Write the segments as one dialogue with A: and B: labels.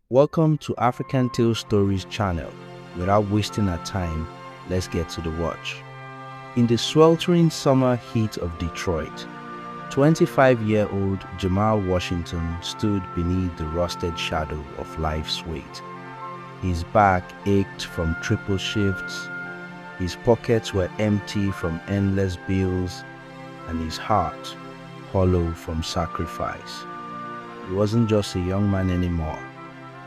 A: Welcome to African Tale Stories channel. Without wasting our time, let's get to the watch. In the sweltering summer heat of Detroit, 25-year-old Jamal Washington stood beneath the rusted shadow of life's weight. His back ached from triple shifts, his pockets were empty from endless bills, and his heart hollow from sacrifice. He wasn't just a young man anymore.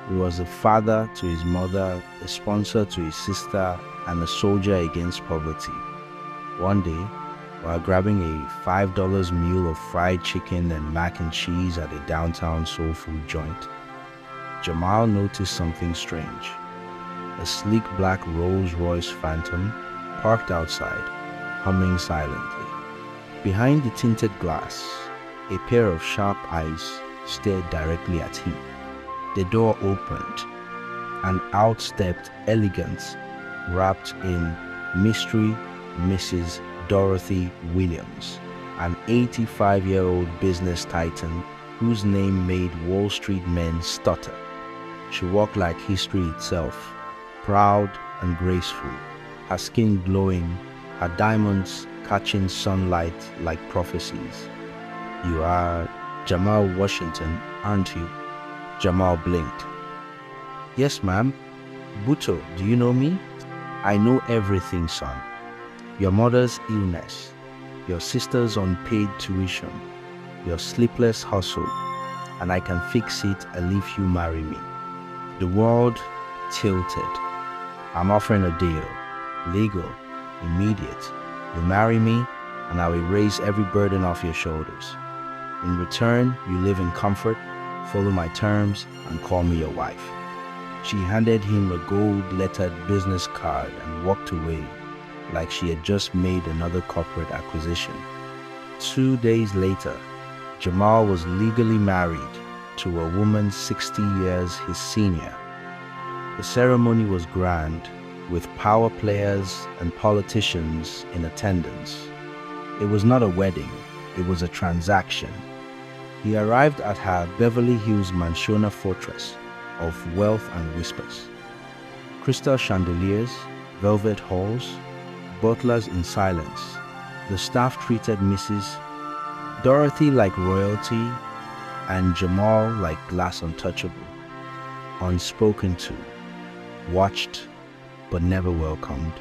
A: He was a father to his mother, a sponsor to his sister, and a soldier against poverty. One day, while grabbing a $5 meal of fried chicken and mac and cheese at a downtown soul food joint, Jamal noticed something strange. A sleek black Rolls-Royce Phantom parked outside, humming silently. Behind the tinted glass, a pair of sharp eyes stared directly at him. The door opened, and out stepped elegance wrapped in mystery Mrs. Dorothy Williams, an 85-year-old business titan whose name made Wall Street men stutter. She walked like history itself, proud and graceful, her skin glowing, her diamonds catching sunlight like prophecies. "You are Jamal Washington, aren't you?" Jamal blinked. "Yes, ma'am. Buto, do you know me?" "I know everything, son. Your mother's illness, your sister's unpaid tuition, your sleepless hustle, and I can fix it and if you marry me." The world tilted. "I'm offering a deal. Legal, immediate. You marry me, and I will erase every burden off your shoulders. In return, you live in comfort, follow my terms, and call me your wife." She handed him a gold-lettered business card and walked away like she had just made another corporate acquisition. 2 days later, Jamal was legally married to a woman 60 years his senior. The ceremony was grand, with power players and politicians in attendance. It was not a wedding, it was a transaction. He arrived at her Beverly Hills Mansiona fortress of wealth and whispers. Crystal chandeliers, velvet halls, butlers in silence. The staff treated Mrs. Dorothy like royalty and Jamal like glass untouchable. Unspoken to, watched but never welcomed.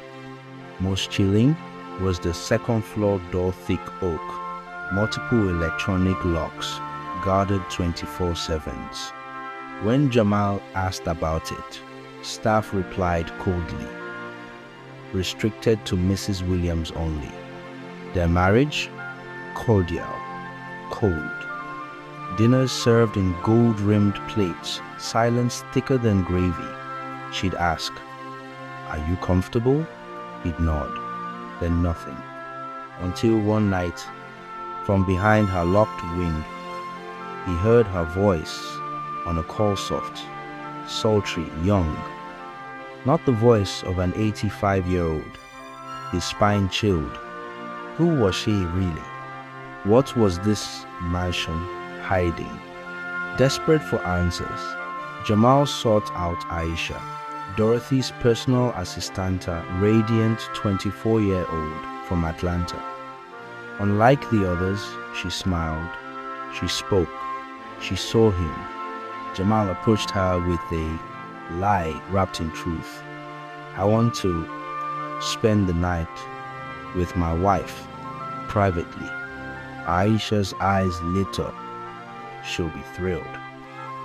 A: Most chilling was the second floor door, thick oak, multiple electronic locks, guarded 24/7s. When Jamal asked about it, staff replied coldly, restricted to Mrs. Williams only. Their marriage? Cordial, cold. Dinners served in gold-rimmed plates, silence thicker than gravy. She'd ask, "Are you comfortable?" He'd nod, then nothing. Until one night, from behind her locked wing, he heard her voice on a call soft, sultry, young. Not the voice of an 85-year-old. His spine chilled. Who was she really? What was this mansion hiding? Desperate for answers, Jamal sought out Aisha, Dorothy's personal assistanta, radiant 24-year-old from Atlanta. Unlike the others, she smiled. She spoke. She saw him. Jamal approached her with a lie wrapped in truth. "I want to spend the night with my wife, privately." Aisha's eyes lit up. "She'll be thrilled."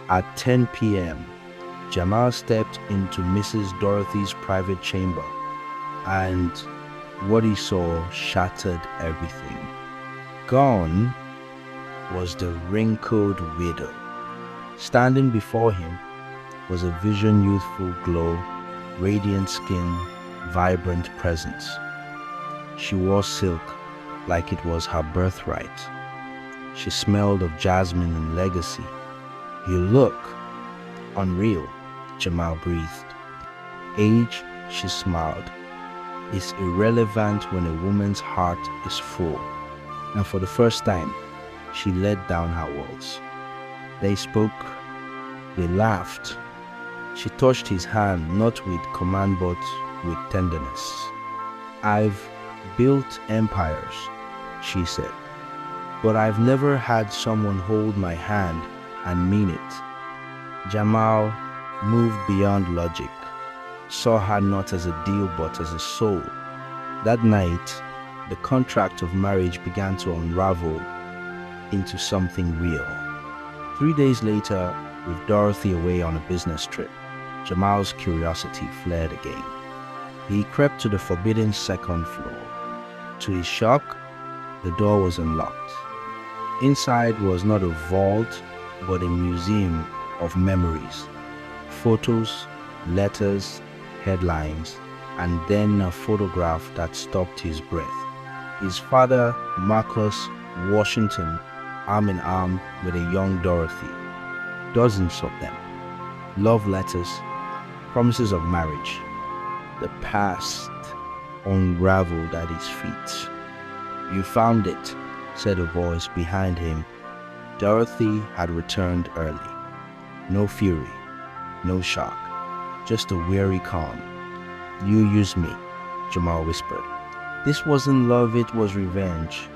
A: At 10 p.m., Jamal stepped into Mrs. Dorothy's private chamber, and what he saw shattered everything. Gone was the wrinkled widow. Standing before him was a vision, youthful glow, radiant skin, vibrant presence. She wore silk like it was her birthright. She smelled of jasmine and legacy. "You look unreal," Jamal breathed. "Age," she smiled, "is irrelevant when a woman's heart is full." And for the first time, she let down her walls. They spoke, they laughed, She touched his hand, not with command but with tenderness. "I've built empires," she said, "but I've never had someone hold my hand and mean it." Jamal moved beyond logic, saw her not as a deal but as a soul. That night, the contract of marriage began to unravel into something real. 3 days later, with Dorothy away on a business trip, Jamal's curiosity flared again. He crept to the forbidden second floor. To his shock, the door was unlocked. Inside was not a vault, but a museum of memories. Photos, letters, headlines, and then a photograph that stopped his breath. His father, Marcus Washington, arm in arm with a young Dorothy. Dozens of them. Love letters, promises of marriage. The past unraveled at his feet. "You found it," said a voice behind him. Dorothy had returned early. No fury, no shock, just a weary calm. "You used me," Jamal whispered. "This wasn't love, it was revenge."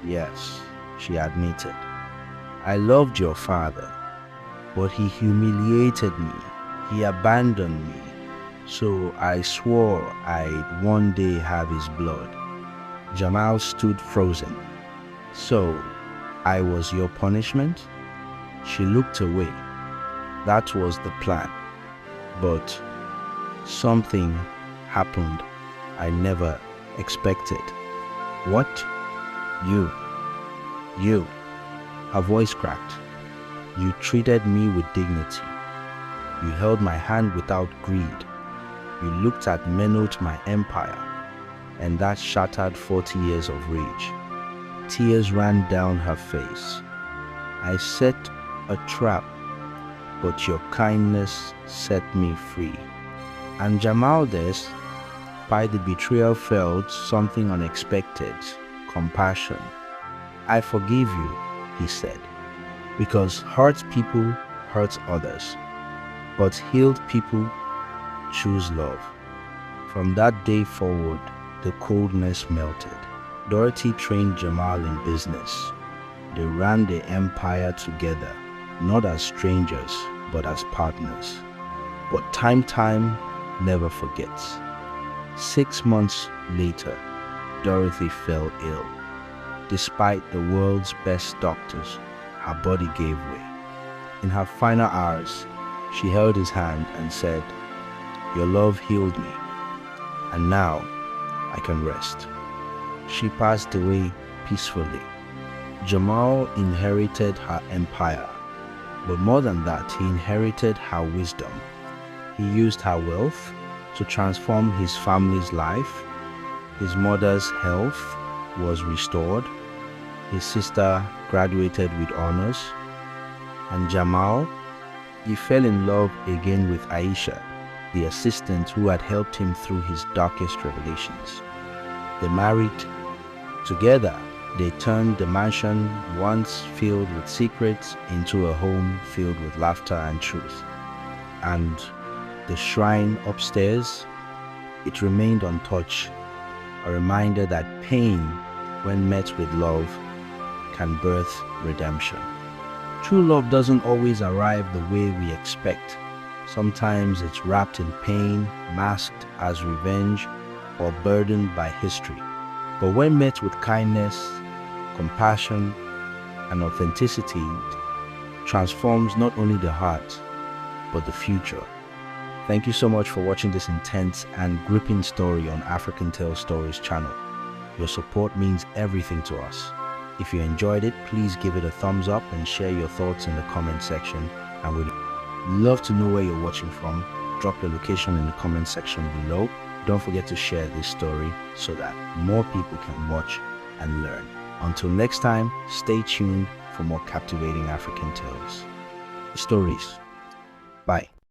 A: "Yes," she admitted. "I loved your father, but he humiliated me. He abandoned me. So I swore I'd one day have his blood." Jamal stood frozen. "So, I was your punishment?" She looked away. "That was the plan. But something happened I never expected." "What?" You. Her voice cracked. "You treated me with dignity. You held my hand without greed. You looked at Menot, my empire, and that shattered 40 years of rage." Tears ran down her face. "I set a trap, but your kindness set me free." And Jamal by the betrayal, felt something unexpected: compassion. "I forgive you," he said, "because hurt people hurt others, but healed people choose love." From that day forward, the coldness melted. Dorothy trained Jamal in business. They ran the empire together, not as strangers, but as partners. But time never forgets. 6 months later, Dorothy fell ill. Despite the world's best doctors, her body gave way. In her final hours, she held his hand and said, "Your love healed me, and now I can rest." She passed away peacefully. Jamal inherited her empire, but more than that, he inherited her wisdom. He used her wealth to transform his family's life. His mother's health was restored. His sister graduated with honors. And Jamal, he fell in love again with Aisha, the assistant who had helped him through his darkest revelations. They married. Together, they turned the mansion once filled with secrets into a home filled with laughter and truth. And the shrine upstairs, it remained untouched, a reminder that pain, when met with love, can birth redemption. True love doesn't always arrive the way we expect. Sometimes it's wrapped in pain, masked as revenge, or burdened by history. But when met with kindness, compassion, and authenticity, it transforms not only the heart, but the future. Thank you so much for watching this intense and gripping story on African Tale Stories channel. Your support means everything to us. If you enjoyed it, please give it a thumbs up and share your thoughts in the comment section. And we'd love to know where you're watching from. Drop your location in the comment section below. Don't forget to share this story so that more people can watch and learn. Until next time, stay tuned for more captivating African tales. Stories. Bye.